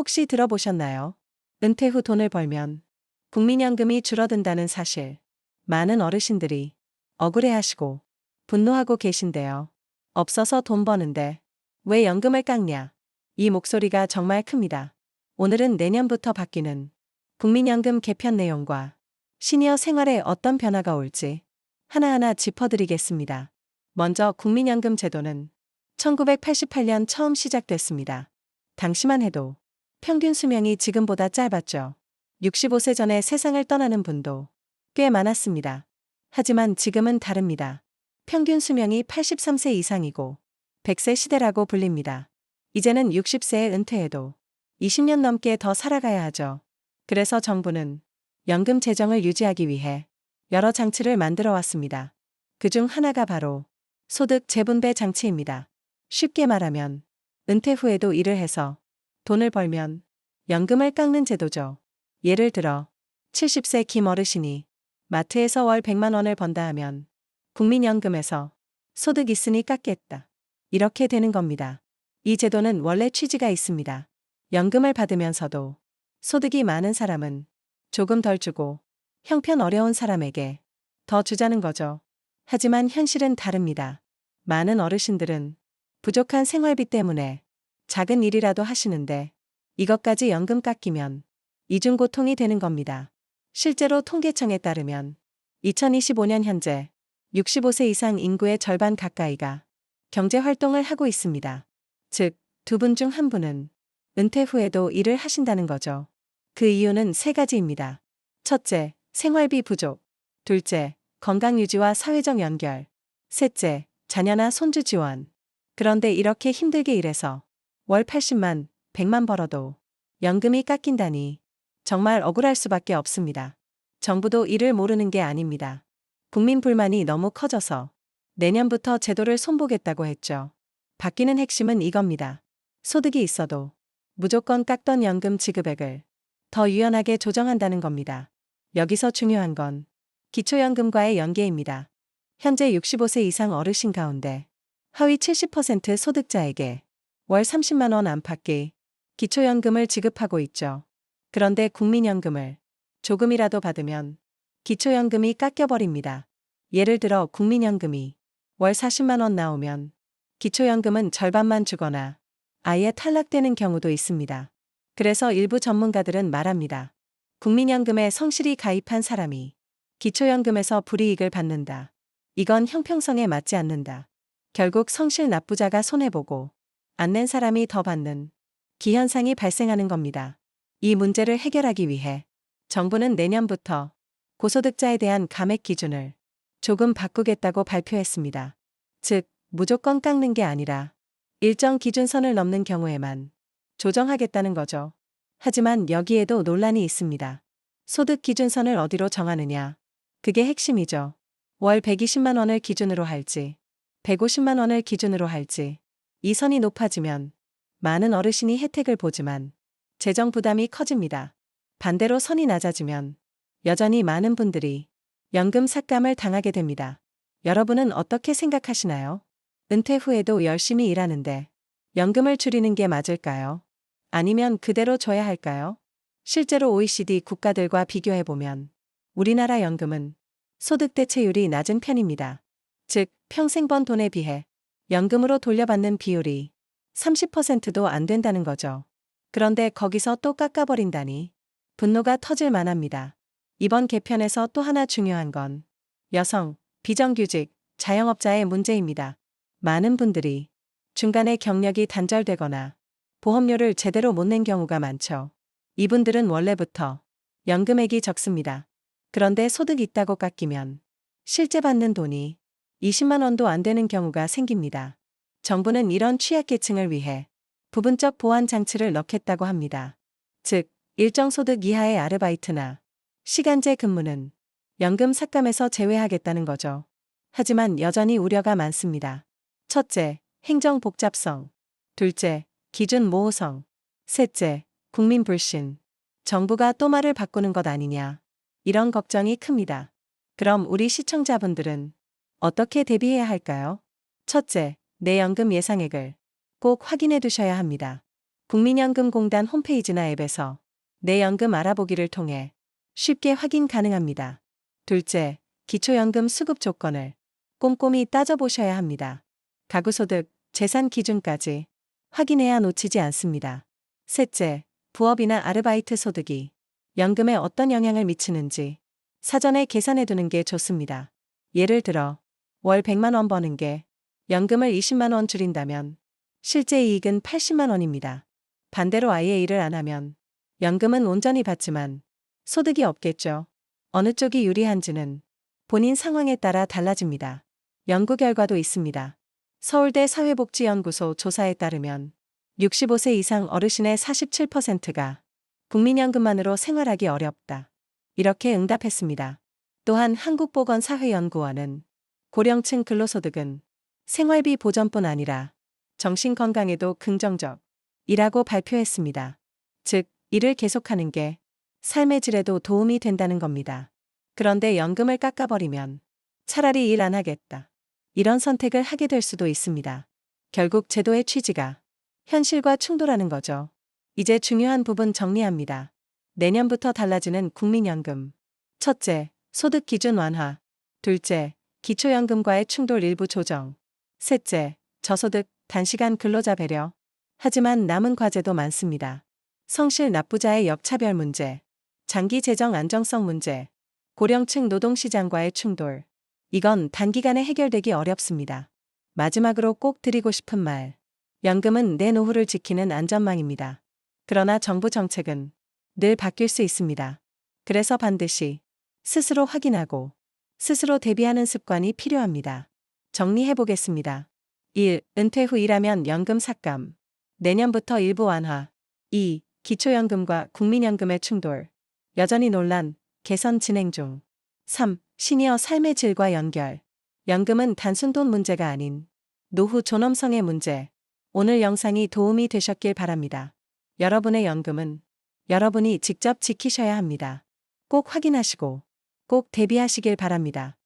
혹시 들어보셨나요? 은퇴 후 돈을 벌면 국민연금이 줄어든다는 사실. 많은 어르신들이 억울해하시고 분노하고 계신데요. 없어서 돈 버는데 왜 연금을 깎냐? 이 목소리가 정말 큽니다. 오늘은 내년부터 바뀌는 국민연금 개편 내용과 시니어 생활에 어떤 변화가 올지 하나하나 짚어드리겠습니다. 먼저 국민연금 제도는 1988년 처음 시작됐습니다. 당시만 해도 평균 수명이 지금보다 짧았죠. 65세 전에 세상을 떠나는 분도 꽤 많았습니다. 하지만 지금은 다릅니다. 평균 수명이 83세 이상이고 100세 시대라고 불립니다. 이제는 60세에 은퇴해도 20년 넘게 더 살아가야 하죠. 그래서 정부는 연금 재정을 유지하기 위해 여러 장치를 만들어 왔습니다. 그중 하나가 바로 소득 재분배 장치입니다. 쉽게 말하면 은퇴 후에도 일을 해서 돈을 벌면 연금을 깎는 제도죠. 예를 들어 70세 김 어르신이 마트에서 월 100만 원을 번다 하면 국민연금에서 소득 있으니 깎겠다. 이렇게 되는 겁니다. 이 제도는 원래 취지가 있습니다. 연금을 받으면서도 소득이 많은 사람은 조금 덜 주고 형편 어려운 사람에게 더 주자는 거죠. 하지만 현실은 다릅니다. 많은 어르신들은 부족한 생활비 때문에 작은 일이라도 하시는데 이것까지 연금 깎이면 이중고통이 되는 겁니다. 실제로 통계청에 따르면 2025년 현재 65세 이상 인구의 절반 가까이가 경제활동을 하고 있습니다. 즉, 두 분 중 한 분은 은퇴 후에도 일을 하신다는 거죠. 그 이유는 세 가지입니다. 첫째, 생활비 부족. 둘째, 건강유지와 사회적 연결. 셋째, 자녀나 손주 지원. 그런데 이렇게 힘들게 일해서 월 80만, 100만 벌어도 연금이 깎인다니 정말 억울할 수밖에 없습니다. 정부도 이를 모르는 게 아닙니다. 국민 불만이 너무 커져서 내년부터 제도를 손보겠다고 했죠. 바뀌는 핵심은 이겁니다. 소득이 있어도 무조건 깎던 연금 지급액을 더 유연하게 조정한다는 겁니다. 여기서 중요한 건 기초연금과의 연계입니다. 현재 65세 이상 어르신 가운데 하위 70% 소득자에게 월 30만 원 안팎의 기초연금을 지급하고 있죠. 그런데 국민연금을 조금이라도 받으면 기초연금이 깎여버립니다. 예를 들어 국민연금이 월 40만 원 나오면 기초연금은 절반만 주거나 아예 탈락되는 경우도 있습니다. 그래서 일부 전문가들은 말합니다. 국민연금에 성실히 가입한 사람이 기초연금에서 불이익을 받는다. 이건 형평성에 맞지 않는다. 결국 성실 납부자가 손해보고 안 낸 사람이 더 받는 기현상이 발생하는 겁니다. 이 문제를 해결하기 위해 정부는 내년부터 고소득자에 대한 감액 기준을 조금 바꾸겠다고 발표했습니다. 즉, 무조건 깎는 게 아니라 일정 기준선을 넘는 경우에만 조정하겠다는 거죠. 하지만 여기에도 논란이 있습니다. 소득 기준선을 어디로 정하느냐. 그게 핵심이죠. 월 120만 원을 기준으로 할지, 150만 원을 기준으로 할지. 이 선이 높아지면 많은 어르신이 혜택을 보지만 재정 부담이 커집니다. 반대로 선이 낮아지면 여전히 많은 분들이 연금 삭감을 당하게 됩니다. 여러분은 어떻게 생각하시나요? 은퇴 후에도 열심히 일하는데 연금을 줄이는 게 맞을까요? 아니면 그대로 줘야 할까요? 실제로 OECD 국가들과 비교해보면 우리나라 연금은 소득 대체율이 낮은 편입니다. 즉, 평생 번 돈에 비해 연금으로 돌려받는 비율이 30%도 안 된다는 거죠. 그런데 거기서 또 깎아버린다니 분노가 터질 만합니다. 이번 개편에서 또 하나 중요한 건 여성, 비정규직, 자영업자의 문제입니다. 많은 분들이 중간에 경력이 단절되거나 보험료를 제대로 못 낸 경우가 많죠. 이분들은 원래부터 연금액이 적습니다. 그런데 소득이 있다고 깎이면 실제 받는 돈이 20만 원도 안 되는 경우가 생깁니다. 정부는 이런 취약계층을 위해 부분적 보완 장치를 넣겠다고 합니다. 즉, 일정 소득 이하의 아르바이트나 시간제 근무는 연금 삭감에서 제외하겠다는 거죠. 하지만 여전히 우려가 많습니다. 첫째, 행정 복잡성. 둘째, 기준 모호성. 셋째, 국민 불신. 정부가 또 말을 바꾸는 것 아니냐. 이런 걱정이 큽니다. 그럼 우리 시청자분들은 어떻게 대비해야 할까요? 첫째, 내 연금 예상액을 꼭 확인해 두셔야 합니다. 국민연금공단 홈페이지나 앱에서 내 연금 알아보기를 통해 쉽게 확인 가능합니다. 둘째, 기초연금 수급 조건을 꼼꼼히 따져보셔야 합니다. 가구소득, 재산 기준까지 확인해야 놓치지 않습니다. 셋째, 부업이나 아르바이트 소득이 연금에 어떤 영향을 미치는지 사전에 계산해두는 게 좋습니다. 예를 들어 월 100만 원 버는 게 연금을 20만 원 줄인다면 실제 이익은 80만 원입니다. 반대로 아예 일을 안 하면 연금은 온전히 받지만 소득이 없겠죠. 어느 쪽이 유리한지는 본인 상황에 따라 달라집니다. 연구 결과도 있습니다. 서울대 사회복지연구소 조사에 따르면 65세 이상 어르신의 47%가 국민연금만으로 생활하기 어렵다. 이렇게 응답했습니다. 또한 한국보건사회연구원은 고령층 근로소득은 생활비 보전뿐 아니라 정신건강에도 긍정적이라고 발표했습니다. 즉, 일을 계속하는 게 삶의 질에도 도움이 된다는 겁니다. 그런데 연금을 깎아버리면 차라리 일 안 하겠다. 이런 선택을 하게 될 수도 있습니다. 결국 제도의 취지가 현실과 충돌하는 거죠. 이제 중요한 부분 정리합니다. 내년부터 달라지는 국민연금. 첫째, 소득 기준 완화. 둘째, 기초연금과의 충돌 일부 조정. 셋째, 저소득, 단시간 근로자 배려. 하지만 남은 과제도 많습니다. 성실 납부자의 역차별 문제, 장기 재정 안정성 문제, 고령층 노동시장과의 충돌. 이건 단기간에 해결되기 어렵습니다. 마지막으로 꼭 드리고 싶은 말. 연금은 내 노후를 지키는 안전망입니다. 그러나 정부 정책은 늘 바뀔 수 있습니다. 그래서 반드시 스스로 확인하고 스스로 대비하는 습관이 필요합니다. 정리해보겠습니다. 1. 은퇴 후 일하면 연금 삭감. 내년부터 일부 완화. 2. 기초연금과 국민연금의 충돌. 여전히 논란, 개선 진행 중. 3. 시니어 삶의 질과 연결. 연금은 단순 돈 문제가 아닌 노후 존엄성의 문제. 오늘 영상이 도움이 되셨길 바랍니다. 여러분의 연금은 여러분이 직접 지키셔야 합니다. 꼭 확인하시고 꼭 대비하시길 바랍니다.